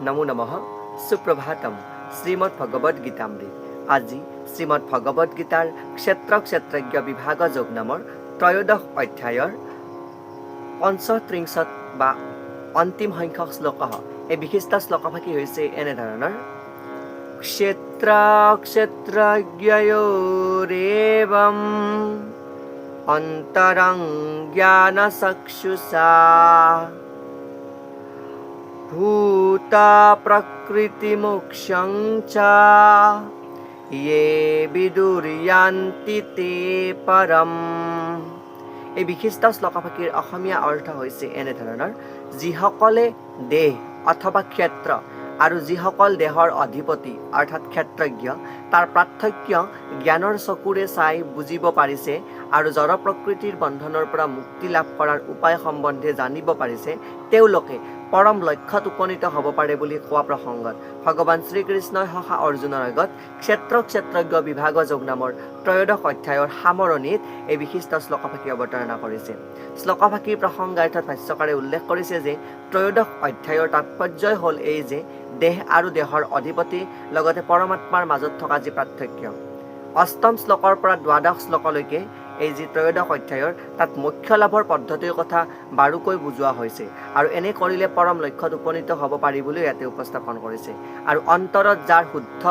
নমো নমঃ সুপ্ৰভাতম শ্ৰীমদ্ ভগবদ গীতামৃত আজি শ্ৰীমদ্ ভগবদ গীতাৰ ক্ষেত্ৰ ক্ষেত্ৰজ্ঞ বিভাগ যোগ নামৰ ত্ৰয়োদশ অধ্যায়ৰ ৩৫ বা অন্তিম সংখ্যক শ্লোক। এই বিশিষ্ট শ্লোকভাগী হৈছে এনেধৰণৰ: ক্ষেত্ৰ ক্ষেত্ৰজ্ঞয়োৰেৱম অন্তৰং জ্ঞান চক্ষুষা ভূত প্ৰকৃতি মোক্ষং চ য়ে বিদুৰ্যান্তি তে পৰম। এই বিশিষ্ট শ্লোকভাগীৰ অসমীয়া অৰ্থ হৈছে এনেধৰণৰ: যিসকলে দেহ অথবা ক্ষেত্ৰ আৰু যিসকল দেহৰ অধিপতি অৰ্থাৎ ক্ষেত্ৰজ্ঞ তাৰ পাৰ্থক্য জ্ঞানৰ চকুৰে চাই বুজিব পাৰিছে আৰু জড় প্ৰকৃতিৰ বন্ধনৰ পৰা মুক্তি লাভ কৰাৰ উপায় সম্বন্ধে জানিব পাৰিছে, তেওঁলোকে পৰম লক্ষ্যত উপনীত হ'ব পাৰে বুলি কোৱা প্ৰসংগত ভগৱান শ্ৰীকৃষ্ণই সহা অৰ্জুনৰ আগত ক্ষেত্ৰ ক্ষেত্ৰজ্ঞ বিভাগ যোগ নামৰ ত্ৰয়োদশ অধ্যায়ৰ সামৰণিত এই বিশিষ্ট শ্লোকভাগী অৱতাৰণা কৰিছে। শ্লোকভাগীৰ প্ৰসংগাৰ্থত ভাষ্যকাৰে উল্লেখ কৰিছে যে ত্ৰয়োদশ অধ্যায়ৰ তাৎপৰ্যই হ'ল এই যে দেহ আৰু দেহৰ অধিপতি লগতে পৰমাত্মাৰ মাজত থকা যি পাৰ্থক্য। অষ্টম শ্লোকৰ পৰা দ্বাদশ শ্লোকলৈকে এই যি ত্ৰয়োদশ অধ্যায়ৰ তাত মোক্ষ লাভৰ পদ্ধতিৰ কথা বাৰুকৈ বুজোৱা হৈছে আৰু এনে কৰিলে পৰম লক্ষ্যত উপনীত হ'ব পাৰি বুলি ইয়াতে উপস্থাপন কৰিছে। আৰু অন্তৰত যাৰ শুদ্ধ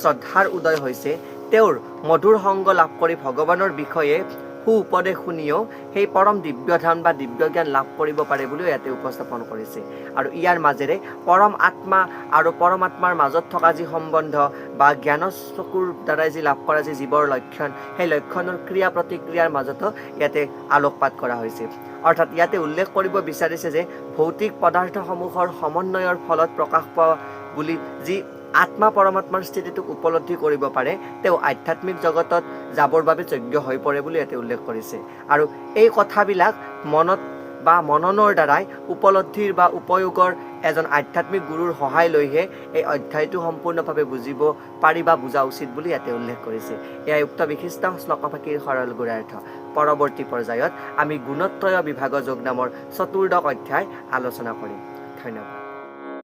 শ্ৰদ্ধাৰ উদয় হৈছে তেওঁৰ মধুৰ সংগ লাভ কৰি ভগৱানৰ বিষয়ে সু উপদেশ শুনিও সেই পৰম দিব্যধাম বা দিব্য জ্ঞান লাভ কৰিব পাৰে বুলিও ইয়াতে উপস্থাপন কৰিছে। আৰু ইয়াৰ মাজেৰে পৰম আত্মা আৰু পৰমাত্মাৰ মাজত থকা যি সম্বন্ধ বা জ্ঞানৰ চকুৰ দ্বাৰাই যি লাভ কৰা যি জীৱৰ লক্ষণ, সেই লক্ষণৰ ক্ৰিয়া প্ৰতিক্ৰিয়াৰ মাজতো ইয়াতে আলোকপাত কৰা হৈছে। অৰ্থাৎ ইয়াতে উল্লেখ কৰিব বিচাৰিছে যে ভৌতিক পদাৰ্থসমূহৰ সমন্বয়ৰ ফলত প্ৰকাশ পোৱা বুলি যি আত্মা পৰমাত্মাৰ স্থিতিটোক উপলব্ধি কৰিব পাৰে, তেওঁ আধ্যাত্মিক জগতত যাবৰ বাবে যোগ্য হৈ পৰে বুলি ইয়াতে উল্লেখ কৰিছে। আৰু এই কথাবিলাক মনত বা মননৰ দ্বাৰাই উপলব্ধিৰ বা উপয়োগৰ এজন আধ্যাত্মিক গুৰুৰ সহায় লৈহে এই অধ্যায়টো সম্পূৰ্ণভাৱে বুজিব পাৰি বা বুজা উচিত বুলি ইয়াতে উল্লেখ কৰিছে। এয়াই উক্ত বিশিষ্ট শ্লোকভাগীৰ সৰল গুড়াৰ্থ। পৰৱৰ্তী পৰ্যায়ত আমি গুণত্ৰয় বিভাগ যোগ নামৰ চতুৰ্দশ অধ্যায় আলোচনা কৰিম। ধন্যবাদ।